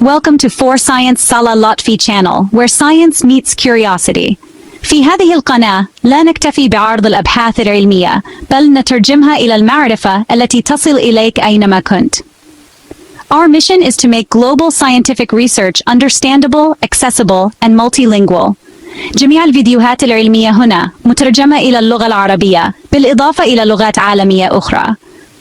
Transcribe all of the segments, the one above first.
Welcome to For Science Salah Lotfy channel, where science meets curiosity. في هذه القناة لا نكتفي بعرض الأبحاث العلمية، بل نترجمها إلى المعرفة التي تصل إليك أينما كنت. Our mission is to make global scientific research understandable, accessible, and multilingual. جميع الفيديوهات العلمية هنا مترجمة إلى اللغة العربية، بالإضافة إلى لغات عالمية أخرى.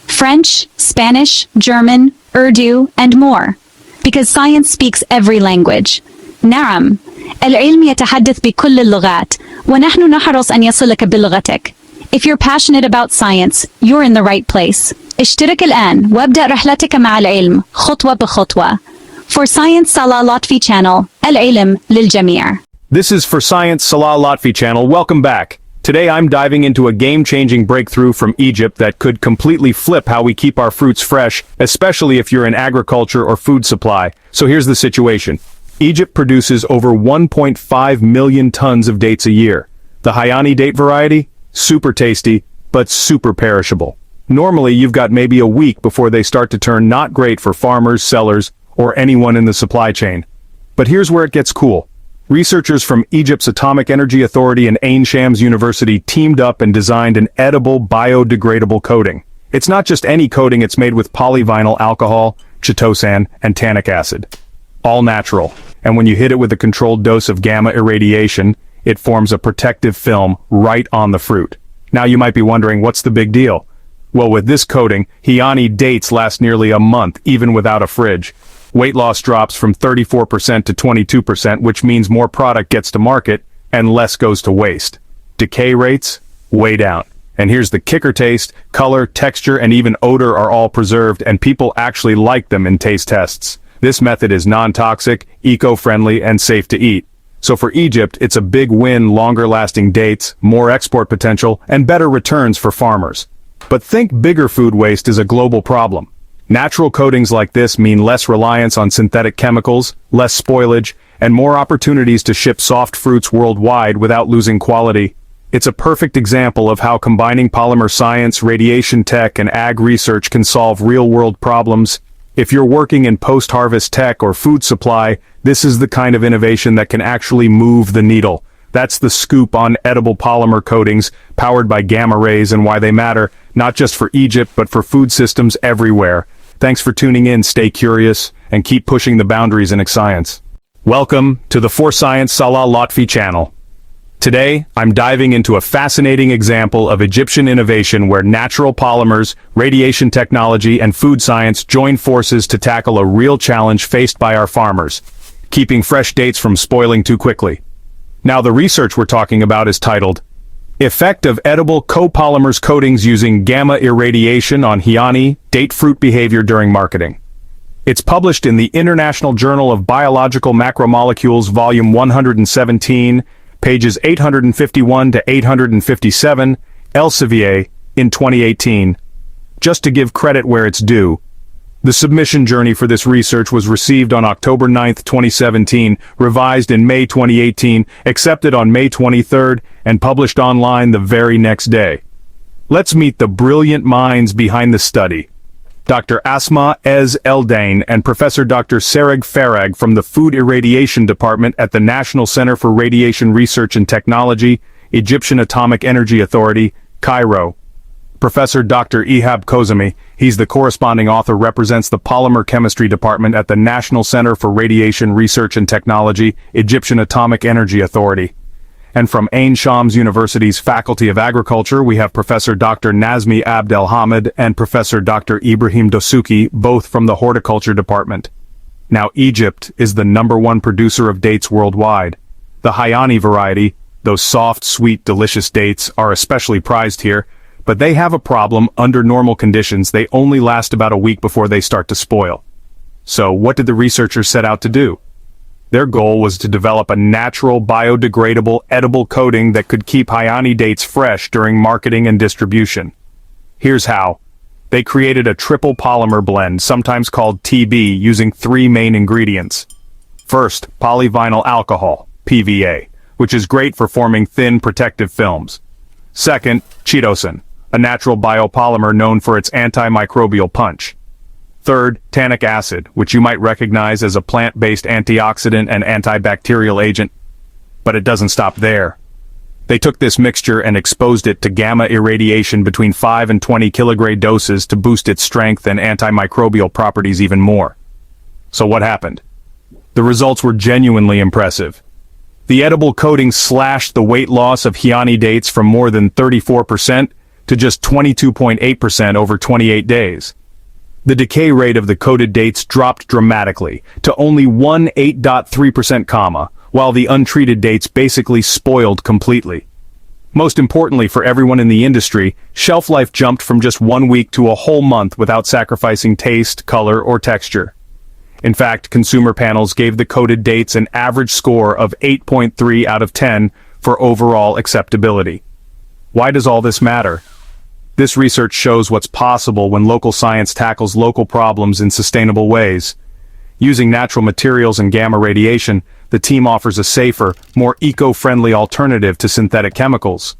French, Spanish, German, Urdu, and more. Because science speaks every language. نعم، العلم يتحدث بكل اللغات، ونحن نحرص أن يصلك بلغتك. If you're passionate about science, you're in the right place. اشترك الآن وابدأ رحلتك مع العلم خطوة بخطوة. For Science Salah Lotfy channel, العلم للجميع. This is For Science Salah Lotfy channel. Welcome back. Today I'm diving into a game-changing breakthrough from Egypt that could completely flip how we keep our fruits fresh, especially if you're in agriculture or food supply. So here's the situation. Egypt produces over 1.5 million tons of dates a year. The Hyani date variety? Super tasty, but super perishable. Normally you've got maybe a week before they start to turn not great for farmers, sellers, or anyone in the supply chain. But here's where it gets cool. Researchers from Egypt's Atomic Energy Authority and Ain Shams University teamed up and designed an edible biodegradable coating. It's not just any coating, it's made with polyvinyl alcohol, Chitosan, and tannic acid. All natural. And when you hit it with a controlled dose of gamma-irradiation, it forms a protective film right on the fruit. Now you might be wondering, what's the big deal? Well, with this coating, Hyani dates last nearly a month, even without a fridge. Weight loss drops from 34% to 22%, which means more product gets to market and less goes to waste. Decay rates? Way down. And here's the kicker: taste, color, texture, and even odor are all preserved, and people actually like them in taste tests. This method is non-toxic, eco-friendly, and safe to eat. So for Egypt, it's a big win: longer-lasting dates, more export potential, and better returns for farmers. But think bigger: food waste is a global problem. Natural coatings like this mean less reliance on synthetic chemicals, less spoilage, and more opportunities to ship soft fruits worldwide without losing quality. It's a perfect example of how combining polymer science, radiation tech, and ag research can solve real-world problems. If you're working in post-harvest tech or food supply, this is the kind of innovation that can actually move the needle. That's the scoop on edible polymer coatings, powered by gamma rays, and why they matter, not just for Egypt but for food systems everywhere. Thanks for tuning in, stay curious, and keep pushing the boundaries in science. Welcome to the For Science Salah Lotfy channel. Today, I'm diving into a fascinating example of Egyptian innovation where natural polymers, radiation technology, and food science join forces to tackle a real challenge faced by our farmers: keeping fresh dates from spoiling too quickly. Now, the research we're talking about is titled Effect of Edible Co-Polymers Coatings Using Gamma-Irradiation on Hyani Date Fruit Behavior During Marketing. It's published in the International Journal of Biological Macromolecules, Volume 117, pages 851 to 857, Elsevier, in 2018. Just to give credit where it's due, the submission journey for this research was received on October 9, 2017, revised in May 2018, accepted on May 23, and published online the very next day. Let's meet the brilliant minds behind the study. Dr. Asmaa Ezz El-Dein and Professor Dr. Sereg Farag from the Food Irradiation Department at the National Center for Radiation Research and Technology, Egyptian Atomic Energy Authority, Cairo. Professor Dr. Ihab Kozami, he's the corresponding author, represents the Polymer Chemistry Department at the National Center for Radiation Research and Technology, Egyptian Atomic Energy Authority. And from Ain Shams University's Faculty of Agriculture, we have Professor Dr. Nazmi Abdelhamid and Professor Dr. Ibrahim Dosuki, both from the Horticulture Department. Now, Egypt is the #1 producer of dates worldwide. The Hyani variety, those soft, sweet, delicious dates, are especially prized here. But they have a problem: under normal conditions, they only last about a week before they start to spoil. So what did the researchers set out to do? Their goal was to develop a natural, biodegradable, edible coating that could keep Hyani dates fresh during marketing and distribution. Here's how. They created a triple polymer blend, sometimes called TB, using 3 main ingredients. First, polyvinyl alcohol, PVA, which is great for forming thin, protective films. Second, Chitosan, a natural biopolymer known for its antimicrobial punch. Third, tannic acid, which you might recognize as a plant-based antioxidant and antibacterial agent. But it doesn't stop there. They took this mixture and exposed it to gamma irradiation between 5 and 20 kilogram doses to boost its strength and antimicrobial properties even more. So what happened? The results were genuinely impressive. The edible coating slashed the weight loss of Hyani dates from more than 34% to just 22.8% over 28 days. The decay rate of the coated dates dropped dramatically to only 8.3%, while the untreated dates basically spoiled completely. Most importantly for everyone in the industry, shelf life jumped from just 1 week to a whole month without sacrificing taste, color, or texture. In fact, consumer panels gave the coated dates an average score of 8.3 out of 10 for overall acceptability. Why does all this matter? This research shows what's possible when local science tackles local problems in sustainable ways. Using natural materials and gamma radiation, the team offers a safer, more eco-friendly alternative to synthetic chemicals.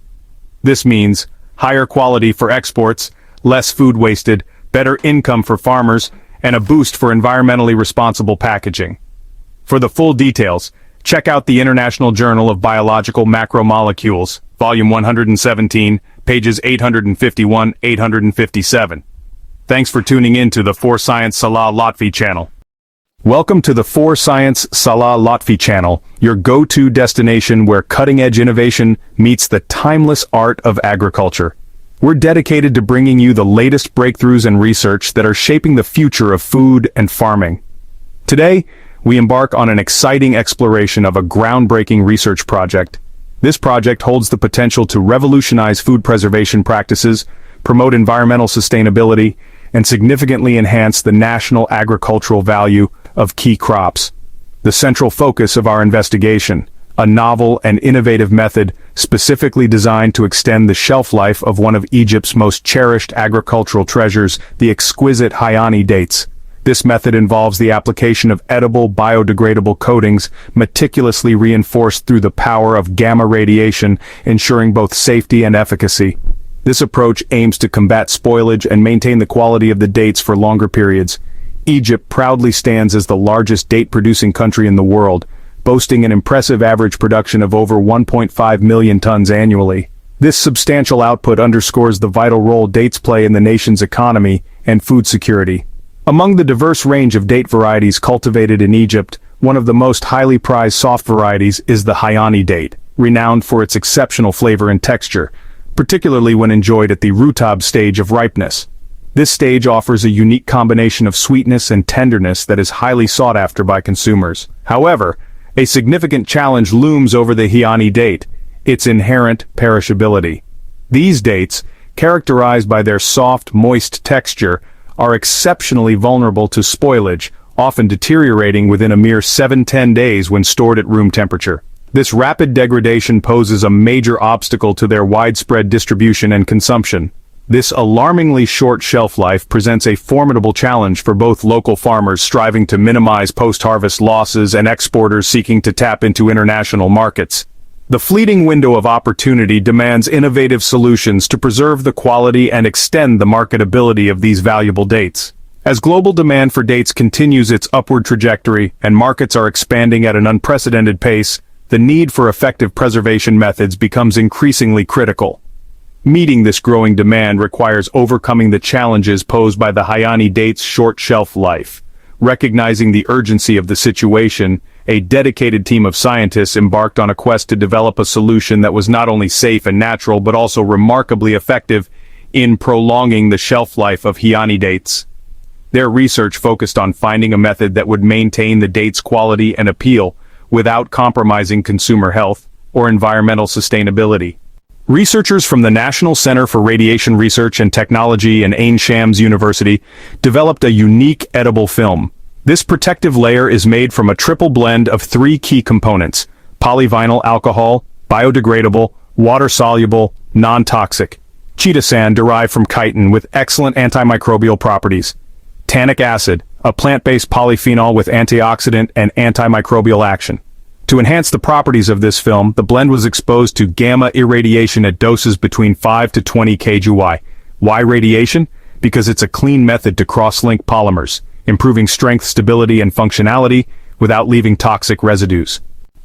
This means higher quality for exports, less food wasted, better income for farmers, and a boost for environmentally responsible packaging. For the full details, check out the International Journal of Biological Macromolecules, Volume 117, pages 851-857. Thanks for tuning in to the For Science Salah Lotfy channel. Welcome to the For Science Salah Lotfy channel, your go-to destination where cutting-edge innovation meets the timeless art of agriculture. We're dedicated to bringing you the latest breakthroughs and research that are shaping the future of food and farming. Today, we embark on an exciting exploration of a groundbreaking research project. This project holds the potential to revolutionize food preservation practices, promote environmental sustainability, and significantly enhance the national agricultural value of key crops. The central focus of our investigation, a novel and innovative method specifically designed to extend the shelf life of one of Egypt's most cherished agricultural treasures, the exquisite Hyani dates. This method involves the application of edible, biodegradable coatings, meticulously reinforced through the power of gamma radiation, ensuring both safety and efficacy. This approach aims to combat spoilage and maintain the quality of the dates for longer periods. Egypt proudly stands as the largest date-producing country in the world, boasting an impressive average production of over 1.5 million tons annually. This substantial output underscores the vital role dates play in the nation's economy and food security. Among the diverse range of date varieties cultivated in Egypt, one of the most highly prized soft varieties is the Hyani date, renowned for its exceptional flavor and texture, particularly when enjoyed at the rutab stage of ripeness. This stage offers a unique combination of sweetness and tenderness that is highly sought after by consumers. However, a significant challenge looms over the Hyani date, its inherent perishability. These dates, characterized by their soft, moist texture, are exceptionally vulnerable to spoilage, often deteriorating within a mere 7-10 days when stored at room temperature. This rapid degradation poses a major obstacle to their widespread distribution and consumption. This alarmingly short shelf life presents a formidable challenge for both local farmers striving to minimize post-harvest losses and exporters seeking to tap into international markets. The fleeting window of opportunity demands innovative solutions to preserve the quality and extend the marketability of these valuable dates. As global demand for dates continues its upward trajectory and markets are expanding at an unprecedented pace, the need for effective preservation methods becomes increasingly critical. Meeting this growing demand requires overcoming the challenges posed by the Hyani date's short shelf life. Recognizing the urgency of the situation, a dedicated team of scientists embarked on a quest to develop a solution that was not only safe and natural but also remarkably effective in prolonging the shelf life of Hyani dates. Their research focused on finding a method that would maintain the date's quality and appeal without compromising consumer health or environmental sustainability. Researchers from the National Center for Radiation Research and Technology and Ain Shams University developed a unique edible film. This protective layer is made from a triple blend of 3 key components: polyvinyl alcohol, biodegradable, water-soluble, non-toxic; Chitosan derived from chitin with excellent antimicrobial properties; tannic acid, a plant-based polyphenol with antioxidant and antimicrobial action. To enhance the properties of this film, the blend was exposed to gamma irradiation at doses between 5 to 20 kg. Why radiation? because it's a clean method to cross-link polymers, improving strength, stability, and functionality without leaving toxic residues.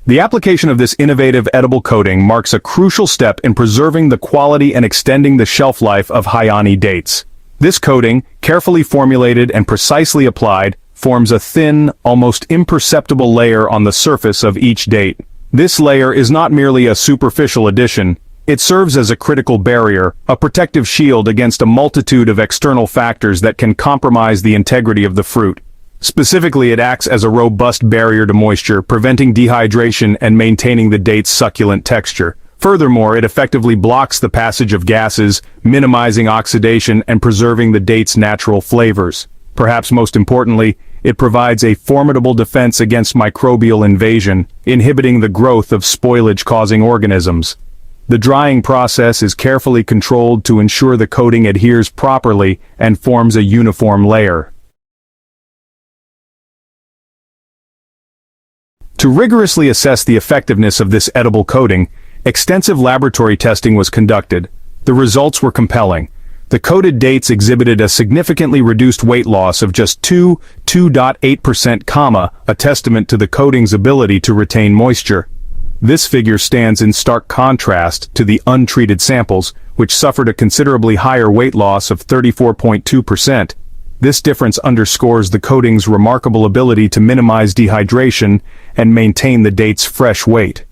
The application of this innovative edible coating marks a crucial step in preserving the quality and extending the shelf life of Hyani dates. This coating, carefully formulated and precisely applied, forms a thin, almost imperceptible layer on the surface of each date. This layer is not merely a superficial addition, it serves as a critical barrier, a protective shield against a multitude of external factors that can compromise the integrity of the fruit. Specifically, it acts as a robust barrier to moisture, preventing dehydration and maintaining the date's succulent texture. Furthermore, it effectively blocks the passage of gases, minimizing oxidation and preserving the date's natural flavors. Perhaps most importantly, it provides a formidable defense against microbial invasion, inhibiting the growth of spoilage-causing organisms. The drying process is carefully controlled to ensure the coating adheres properly and forms a uniform layer. To rigorously assess the effectiveness of this edible coating, extensive laboratory testing was conducted. The results were compelling. The coated dates exhibited a significantly reduced weight loss of just 2.8%, a testament to the coating's ability to retain moisture. This figure stands in stark contrast to the untreated samples, which suffered a considerably higher weight loss of 34.2%. This difference underscores the coating's remarkable ability to minimize dehydration and maintain the date's fresh weight.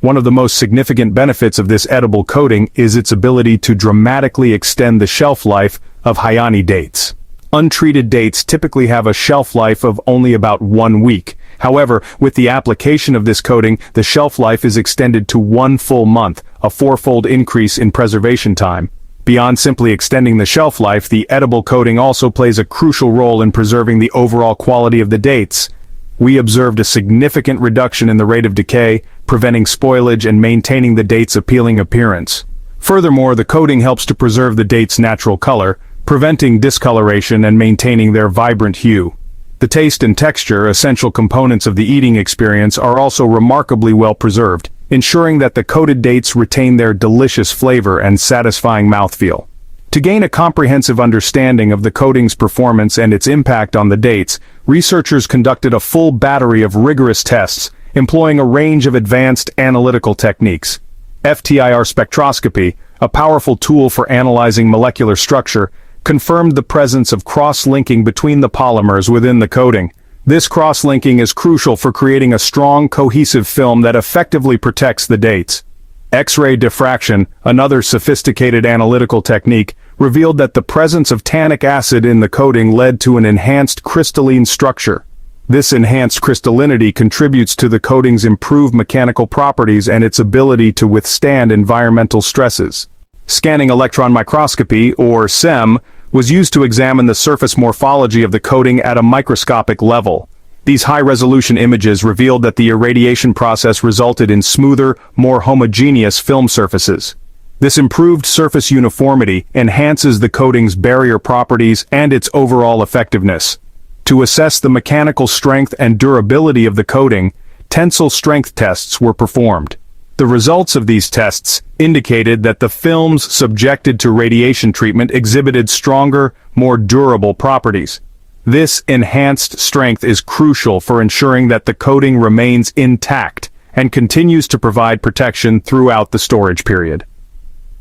One of the most significant benefits of this edible coating is its ability to dramatically extend the shelf life of Hyani dates. Untreated dates typically have a shelf life of only about 1 week. However, with the application of this coating, the shelf life is extended to 1 full month, a 4-fold increase in preservation time. Beyond simply extending the shelf life, the edible coating also plays a crucial role in preserving the overall quality of the dates. We observed a significant reduction in the rate of decay, preventing spoilage and maintaining the date's appealing appearance. Furthermore, the coating helps to preserve the date's natural color, preventing discoloration and maintaining their vibrant hue. The taste and texture, essential components of the eating experience, are also remarkably well preserved, ensuring that the coated dates retain their delicious flavor and satisfying mouthfeel. To gain a comprehensive understanding of the coating's performance and its impact on the dates, researchers conducted a full battery of rigorous tests, employing a range of advanced analytical techniques. FTIR spectroscopy, a powerful tool for analyzing molecular structure, confirmed the presence of cross-linking between the polymers within the coating. This cross-linking is crucial for creating a strong, cohesive film that effectively protects the dates. X-ray diffraction, another sophisticated analytical technique, revealed that the presence of tannic acid in the coating led to an enhanced crystalline structure. This enhanced crystallinity contributes to the coating's improved mechanical properties and its ability to withstand environmental stresses. Scanning electron microscopy, or SEM, was used to examine the surface morphology of the coating at a microscopic level. These high-resolution images revealed that the irradiation process resulted in smoother, more homogeneous film surfaces. This improved surface uniformity enhances the coating's barrier properties and its overall effectiveness. To assess the mechanical strength and durability of the coating, tensile strength tests were performed. The results of these tests indicated that the films subjected to radiation treatment exhibited stronger, more durable properties. This enhanced strength is crucial for ensuring that the coating remains intact and continues to provide protection throughout the storage period.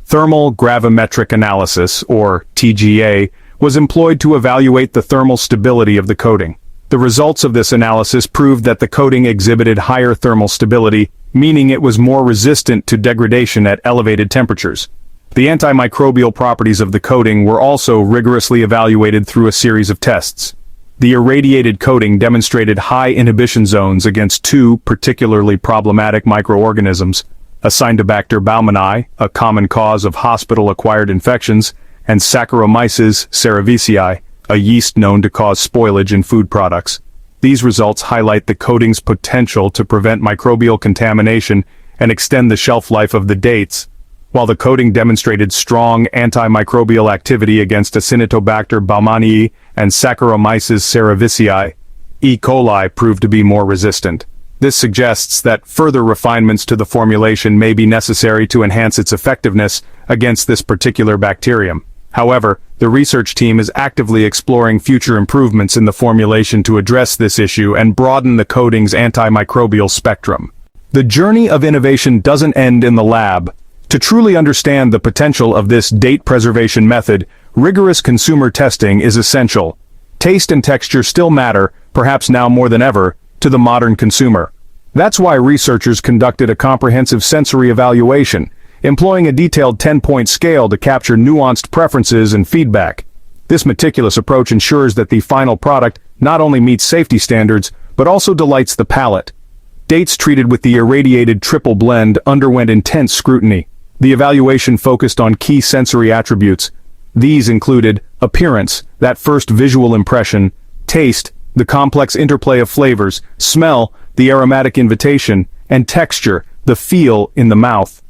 Thermal gravimetric analysis, or TGA, was employed to evaluate the thermal stability of the coating. The results of this analysis proved that the coating exhibited higher thermal stability, meaning it was more resistant to degradation at elevated temperatures. The antimicrobial properties of the coating were also rigorously evaluated through a series of tests. The irradiated coating demonstrated high inhibition zones against 2 particularly problematic microorganisms, Acinetobacter baumannii, a common cause of hospital-acquired infections, and Saccharomyces cerevisiae, a yeast known to cause spoilage in food products. These results highlight the coating's potential to prevent microbial contamination and extend the shelf life of the dates. While the coating demonstrated strong antimicrobial activity against Acinetobacter baumannii and Saccharomyces cerevisiae, E. coli proved to be more resistant. This suggests that further refinements to the formulation may be necessary to enhance its effectiveness against this particular bacterium. However, the research team is actively exploring future improvements in the formulation to address this issue and broaden the coating's antimicrobial spectrum. The journey of innovation doesn't end in the lab. To truly understand the potential of this date preservation method, rigorous consumer testing is essential. Taste and texture still matter, perhaps now more than ever, to the modern consumer. That's why researchers conducted a comprehensive sensory evaluation, employing a detailed 10-point scale to capture nuanced preferences and feedback. This meticulous approach ensures that the final product not only meets safety standards, but also delights the palate. Dates treated with the irradiated triple blend underwent intense scrutiny. The evaluation focused on key sensory attributes. These included appearance, that first visual impression, taste, the complex interplay of flavors, smell, the aromatic invitation, and texture, the feel in the mouth.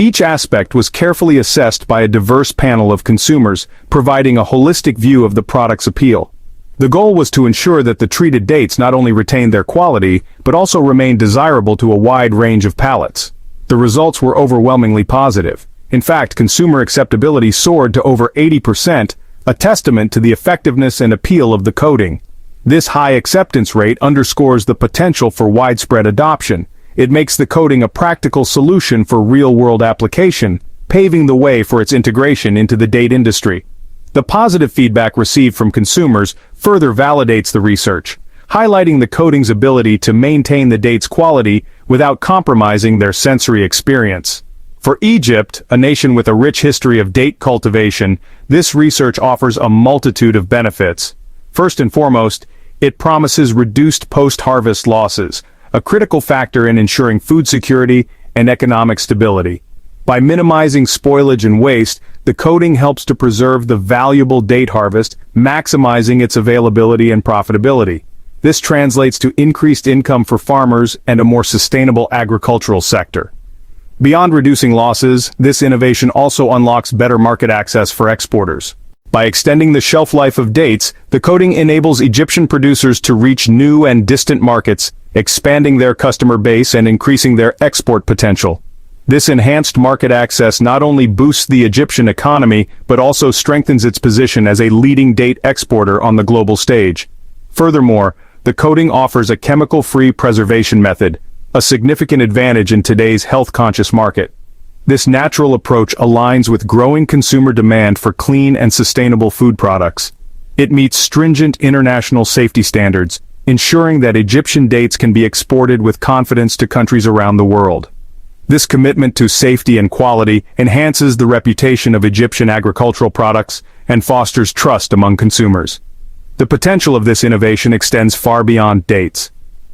Each aspect was carefully assessed by a diverse panel of consumers, providing a holistic view of the product's appeal. The goal was to ensure that the treated dates not only retained their quality, but also remained desirable to a wide range of palates. The results were overwhelmingly positive. In fact, consumer acceptability soared to over 80%, a testament to the effectiveness and appeal of the coating. This high acceptance rate underscores the potential for widespread adoption. It makes the coating a practical solution for real-world application, paving the way for its integration into the date industry. The positive feedback received from consumers further validates the research, highlighting the coating's ability to maintain the date's quality without compromising their sensory experience. For Egypt, a nation with a rich history of date cultivation, this research offers a multitude of benefits. First and foremost, it promises reduced post-harvest losses, a critical factor in ensuring food security and economic stability. By minimizing spoilage and waste, the coating helps to preserve the valuable date harvest, maximizing its availability and profitability. This translates to increased income for farmers and a more sustainable agricultural sector. Beyond reducing losses, this innovation also unlocks better market access for exporters. By extending the shelf life of dates, the coating enables Egyptian producers to reach new and distant markets, expanding their customer base and increasing their export potential. This enhanced market access not only boosts the Egyptian economy, but also strengthens its position as a leading date exporter on the global stage. Furthermore, the coating offers a chemical-free preservation method, a significant advantage in today's health-conscious market. This natural approach aligns with growing consumer demand for clean and sustainable food products. It meets stringent international safety standards, ensuring that Egyptian dates can be exported with confidence to countries around the world. This commitment to safety and quality enhances the reputation of Egyptian agricultural products and fosters trust among consumers. The potential of this innovation extends far beyond dates.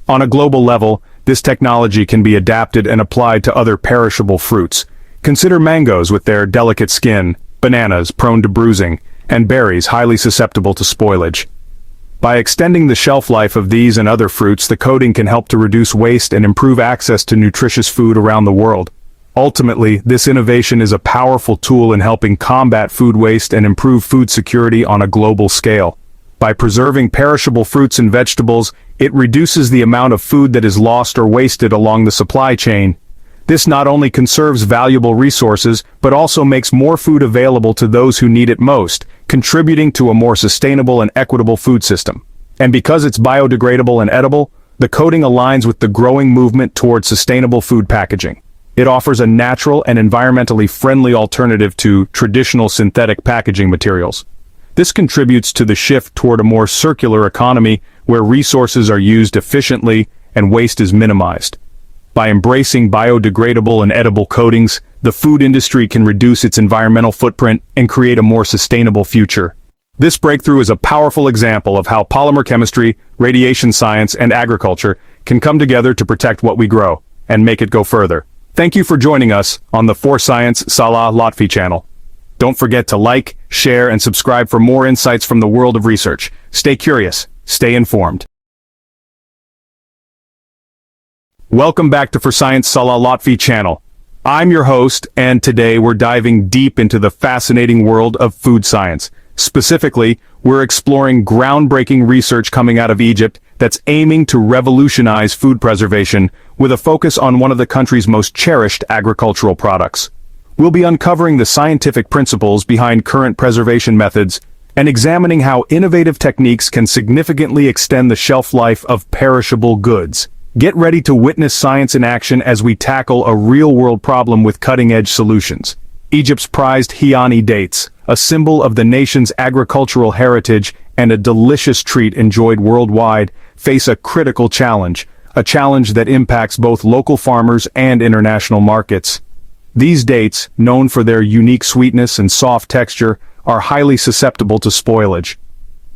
On a global level, this technology can be adapted and applied to other perishable fruits. Consider mangoes with their delicate skin, bananas prone to bruising, and berries highly susceptible to spoilage. By extending the shelf life of these and other fruits, the coating can help to reduce waste and improve access to nutritious food around the world. Ultimately, this innovation is a powerful tool in helping combat food waste and improve food security on a global scale. By preserving perishable fruits and vegetables, it reduces the amount of food that is lost or wasted along the supply chain. This not only conserves valuable resources, but also makes more food available to those who need it most, contributing to a more sustainable and equitable food system. And because it's biodegradable and edible, the coating aligns with the growing movement towards sustainable food packaging. It offers a natural and environmentally friendly alternative to traditional synthetic packaging materials. This contributes to the shift toward a more circular economy where resources are used efficiently and waste is minimized. By embracing biodegradable and edible coatings, the food industry can reduce its environmental footprint and create a more sustainable future. This breakthrough is a powerful example of how polymer chemistry, radiation science, and agriculture can come together to protect what we grow and make it go further. Thank you for joining us on the For Science Salah Lotfy channel. Don't forget to like, share, and subscribe for more insights from the world of research. Stay curious, stay informed. Welcome back to For Science Salah Lotfy channel. I'm your host, and today we're diving deep into the fascinating world of food science. Specifically, we're exploring groundbreaking research coming out of Egypt that's aiming to revolutionize food preservation with a focus on one of the country's most cherished agricultural products. We'll be uncovering the scientific principles behind current preservation methods and examining how innovative techniques can significantly extend the shelf life of perishable goods. Get ready to witness science in action as we tackle a real-world problem with cutting-edge solutions. Egypt's prized Hyani dates, a symbol of the nation's agricultural heritage and a delicious treat enjoyed worldwide, face a critical challenge, a challenge that impacts both local farmers and international markets. These dates, known for their unique sweetness and soft texture, are highly susceptible to spoilage.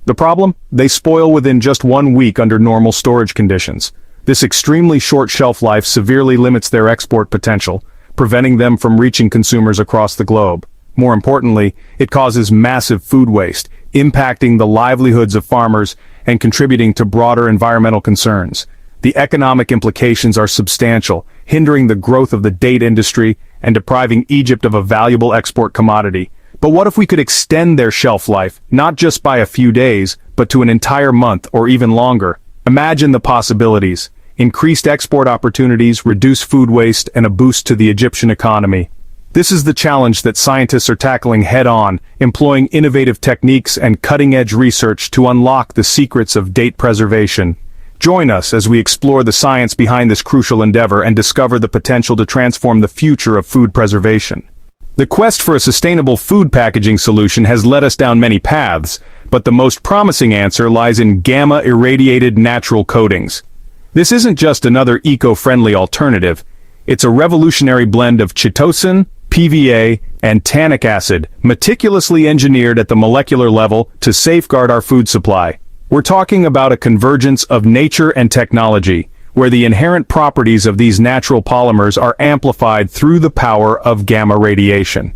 The problem? They spoil within just 1 week under normal storage conditions. This extremely short shelf life severely limits their export potential, preventing them from reaching consumers across the globe. More importantly, it causes massive food waste, impacting the livelihoods of farmers and contributing to broader environmental concerns. The economic implications are substantial, hindering the growth of the date industry and depriving Egypt of a valuable export commodity. But what if we could extend their shelf life, not just by a few days, but to an entire month or even longer? Imagine the possibilities. Increased export opportunities, reduced food waste, and a boost to the Egyptian economy. This is the challenge that scientists are tackling head-on, employing innovative techniques and cutting-edge research to unlock the secrets of date preservation. Join us as we explore the science behind this crucial endeavor and discover the potential to transform the future of food preservation. The quest for a sustainable food packaging solution has led us down many paths, but the most promising answer lies in gamma-irradiated natural coatings. This isn't just another eco-friendly alternative. It's a revolutionary blend of Chitosan, PVA, and tannic acid, meticulously engineered at the molecular level to safeguard our food supply. We're talking about a convergence of nature and technology, where the inherent properties of these natural polymers are amplified through the power of gamma radiation.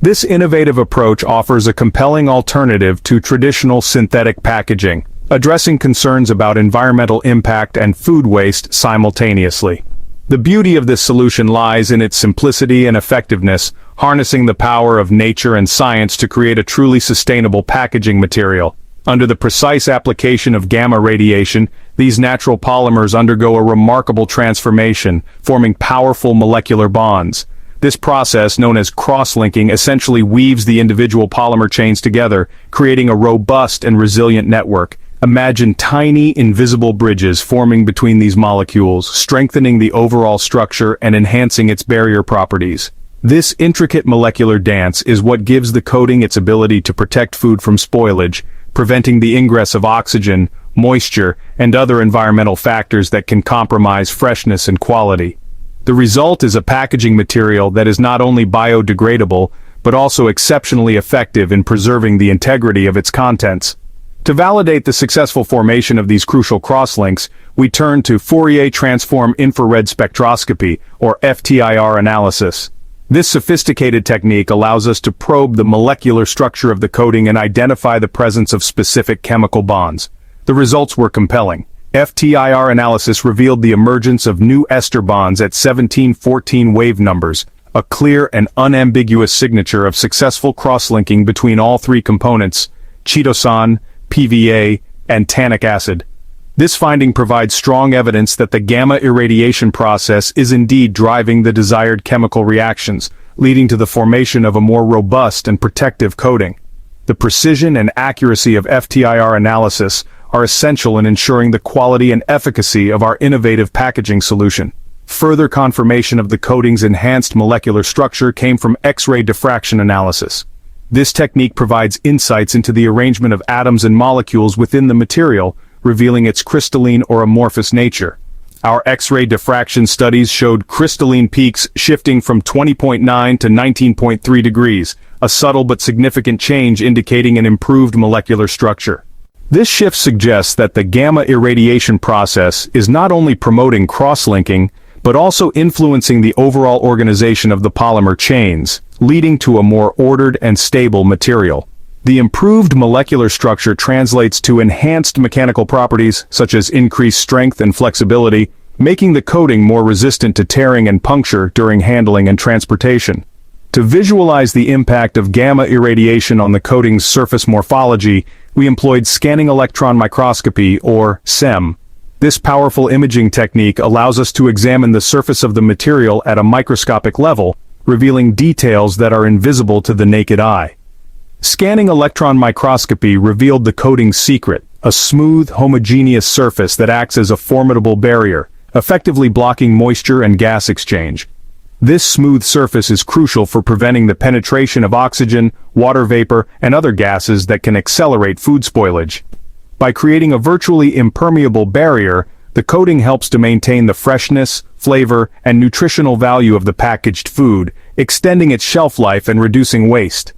This innovative approach offers a compelling alternative to traditional synthetic packaging, addressing concerns about environmental impact and food waste simultaneously. The beauty of this solution lies in its simplicity and effectiveness, harnessing the power of nature and science to create a truly sustainable packaging material. Under the precise application of gamma radiation, these natural polymers undergo a remarkable transformation, forming powerful molecular bonds. This process, known as cross-linking, essentially weaves the individual polymer chains together, creating a robust and resilient network. Imagine tiny, invisible bridges forming between these molecules, strengthening the overall structure and enhancing its barrier properties. This intricate molecular dance is what gives the coating its ability to protect food from spoilage, preventing the ingress of oxygen, moisture, and other environmental factors that can compromise freshness and quality. The result is a packaging material that is not only biodegradable, but also exceptionally effective in preserving the integrity of its contents. To validate the successful formation of these crucial crosslinks, we turn to Fourier transform infrared spectroscopy, or FTIR analysis. This sophisticated technique allows us to probe the molecular structure of the coating and identify the presence of specific chemical bonds. The results were compelling. FTIR analysis revealed the emergence of new ester bonds at 1714 wave numbers, a clear and unambiguous signature of successful cross-linking between all three components, Chitosan, PVA, and tannic acid. This finding provides strong evidence that the gamma irradiation process is indeed driving the desired chemical reactions, leading to the formation of a more robust and protective coating. The precision and accuracy of FTIR analysis are essential in ensuring the quality and efficacy of our innovative packaging solution. Further confirmation of the coating's enhanced molecular structure came from X-ray diffraction analysis. This technique provides insights into the arrangement of atoms and molecules within the material, revealing its crystalline or amorphous nature. Our X-ray diffraction studies showed crystalline peaks shifting from 20.9 to 19.3 degrees, a subtle but significant change indicating an improved molecular structure. This shift suggests that the gamma irradiation process is not only promoting cross-linking, but also influencing the overall organization of the polymer chains, leading to a more ordered and stable material. The improved molecular structure translates to enhanced mechanical properties, such as increased strength and flexibility, making the coating more resistant to tearing and puncture during handling and transportation. To visualize the impact of gamma irradiation on the coating's surface morphology, we employed scanning electron microscopy, or SEM. This powerful imaging technique allows us to examine the surface of the material at a microscopic level, revealing details that are invisible to the naked eye. Scanning electron microscopy revealed the coating's secret, a smooth, homogeneous surface that acts as a formidable barrier, effectively blocking moisture and gas exchange. This smooth surface is crucial for preventing the penetration of oxygen, water vapor, and other gases that can accelerate food spoilage. By creating a virtually impermeable barrier, the coating helps to maintain the freshness, flavor, and nutritional value of the packaged food, extending its shelf life and reducing waste.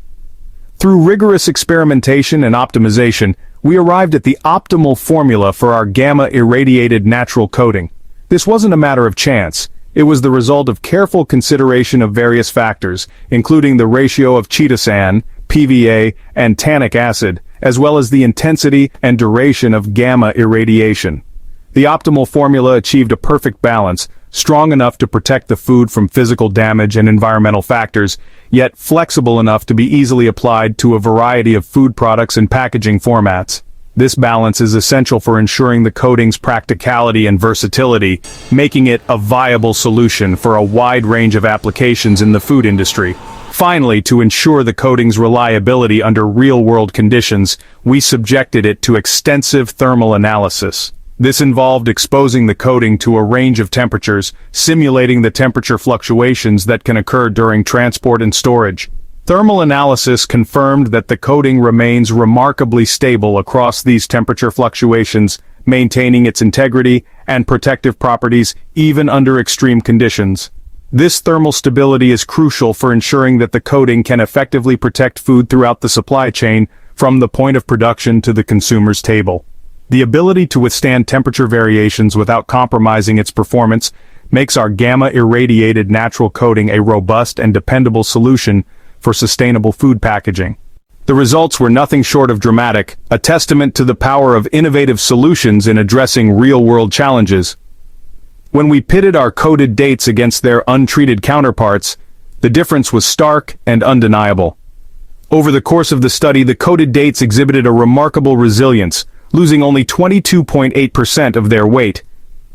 Through rigorous experimentation and optimization, we arrived at the optimal formula for our gamma-irradiated natural coating. This wasn't a matter of chance. It was the result of careful consideration of various factors, including the ratio of Chitosan, PVA, and tannic acid, as well as the intensity and duration of gamma irradiation. The optimal formula achieved a perfect balance, strong enough to protect the food from physical damage and environmental factors, yet flexible enough to be easily applied to a variety of food products and packaging formats. This balance is essential for ensuring the coating's practicality and versatility, making it a viable solution for a wide range of applications in the food industry. Finally, to ensure the coating's reliability under real-world conditions, we subjected it to extensive thermal analysis. This involved exposing the coating to a range of temperatures, simulating the temperature fluctuations that can occur during transport and storage. Thermal analysis confirmed that the coating remains remarkably stable across these temperature fluctuations, maintaining its integrity and protective properties even under extreme conditions. This thermal stability is crucial for ensuring that the coating can effectively protect food throughout the supply chain, from the point of production to the consumer's table. The ability to withstand temperature variations without compromising its performance makes our gamma-irradiated natural coating a robust and dependable solution for sustainable food packaging. The results were nothing short of dramatic, a testament to the power of innovative solutions in addressing real-world challenges. When we pitted our coated dates against their untreated counterparts, the difference was stark and undeniable. Over the course of the study, the coated dates exhibited a remarkable resilience, losing only 22.8% of their weight.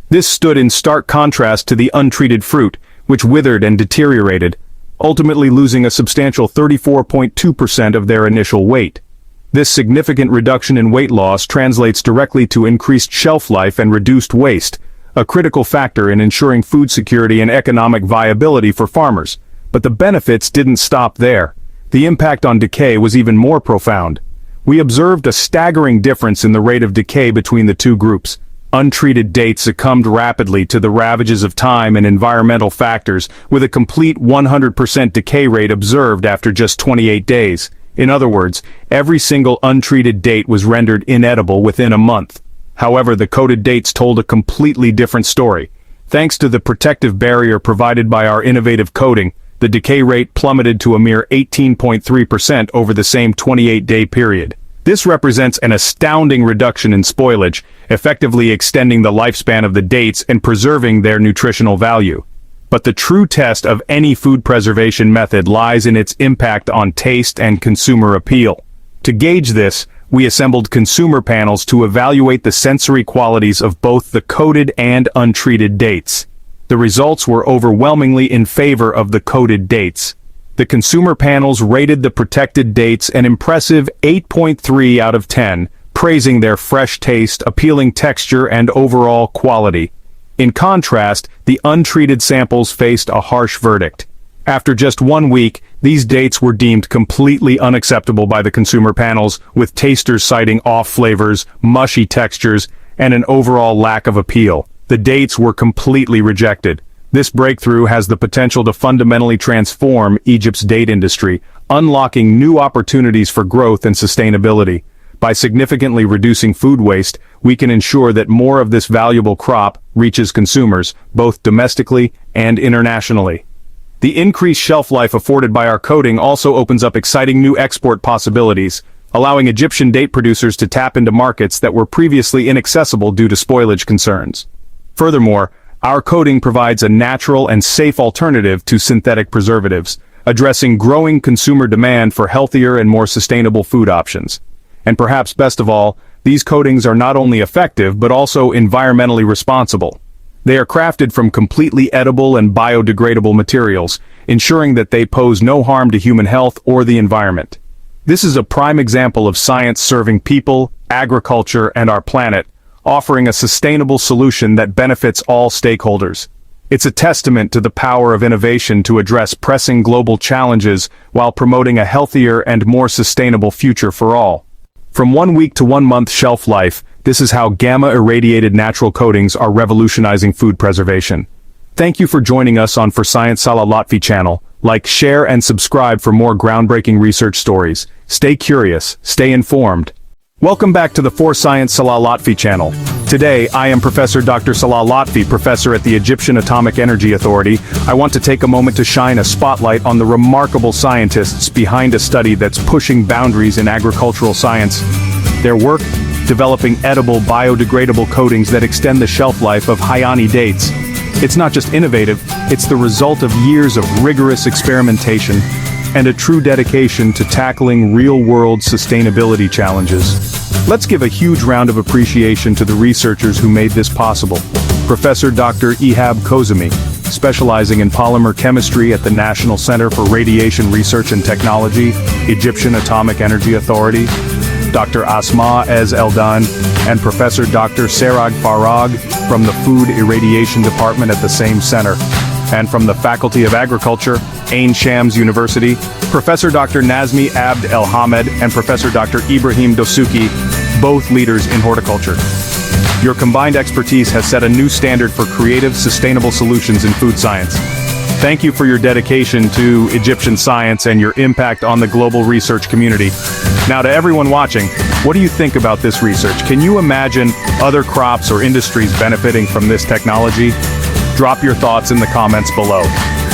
This stood in stark contrast to the untreated fruit, which withered and deteriorated, ultimately losing a substantial 34.2% of their initial weight. This significant reduction in weight loss translates directly to increased shelf life and reduced waste, a critical factor in ensuring food security and economic viability for farmers. But the benefits didn't stop there. The impact on decay was even more profound. We observed a staggering difference in the rate of decay between the two groups. Untreated dates succumbed rapidly to the ravages of time and environmental factors, with a complete 100% decay rate observed after just 28 days. In other words, every single untreated date was rendered inedible within a month. However, the coated dates told a completely different story. Thanks to the protective barrier provided by our innovative coating, the decay rate plummeted to a mere 18.3% over the same 28-day period. This represents an astounding reduction in spoilage, effectively extending the lifespan of the dates and preserving their nutritional value. But the true test of any food preservation method lies in its impact on taste and consumer appeal. To gauge this, we assembled consumer panels to evaluate the sensory qualities of both the coated and untreated dates. The results were overwhelmingly in favor of the coated dates. The consumer panels rated the protected dates an impressive 8.3 out of 10, praising their fresh taste, appealing texture, and overall quality. In contrast, the untreated samples faced a harsh verdict. After just 1 week, these dates were deemed completely unacceptable by the consumer panels, with tasters citing off flavors, mushy textures, and an overall lack of appeal. The dates were completely rejected. This breakthrough has the potential to fundamentally transform Egypt's date industry, unlocking new opportunities for growth and sustainability. By significantly reducing food waste, we can ensure that more of this valuable crop reaches consumers, both domestically and internationally. The increased shelf life afforded by our coating also opens up exciting new export possibilities, allowing Egyptian date producers to tap into markets that were previously inaccessible due to spoilage concerns. Furthermore, our coating provides a natural and safe alternative to synthetic preservatives, addressing growing consumer demand for healthier and more sustainable food options. And perhaps best of all, these coatings are not only effective but also environmentally responsible. They are crafted from completely edible and biodegradable materials, ensuring that they pose no harm to human health or the environment. This is a prime example of science serving people, agriculture, and our planet, offering a sustainable solution that benefits all stakeholders. It's a testament to the power of innovation to address pressing global challenges while promoting a healthier and more sustainable future for all. From 1 week to 1 month shelf life, this is how gamma-irradiated natural coatings are revolutionizing food preservation. Thank you for joining us on For Science Salah Lotfy channel. Like, share, and subscribe for more groundbreaking research stories. Stay curious, stay informed. Welcome back to the For Science Salah Lotfy channel. Today, I am Professor Dr. Salah Lotfy, professor at the Egyptian Atomic Energy Authority. I want to take a moment to shine a spotlight on the remarkable scientists behind a study that's pushing boundaries in agricultural science. Their work, developing edible biodegradable coatings that extend the shelf life of Hyani dates. It's not just innovative, it's the result of years of rigorous experimentation and a true dedication to tackling real-world sustainability challenges. Let's give a huge round of appreciation to the researchers who made this possible. Professor Dr. Ehab Kozemi, specializing in polymer chemistry at the National Center for Radiation Research and Technology, Egyptian Atomic Energy Authority. Dr. Asmaa Ezz El-Dein, and Professor Dr. Serag Farag from the Food Irradiation Department at the same center. And from the Faculty of Agriculture, Ain Shams University, Professor Dr. Nazmi Abd El-Hamed and Professor Dr. Ibrahim Dosuki, both leaders in horticulture. Your combined expertise has set a new standard for creative, sustainable solutions in food science. Thank you for your dedication to Egyptian science and your impact on the global research community. Now, to everyone watching, what do you think about this research? Can you imagine other crops or industries benefiting from this technology? Drop your thoughts in the comments below.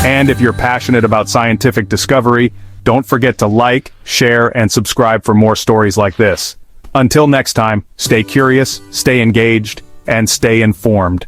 And if you're passionate about scientific discovery, don't forget to like, share, and subscribe for more stories like this. Until next time, stay curious, stay engaged, and stay informed.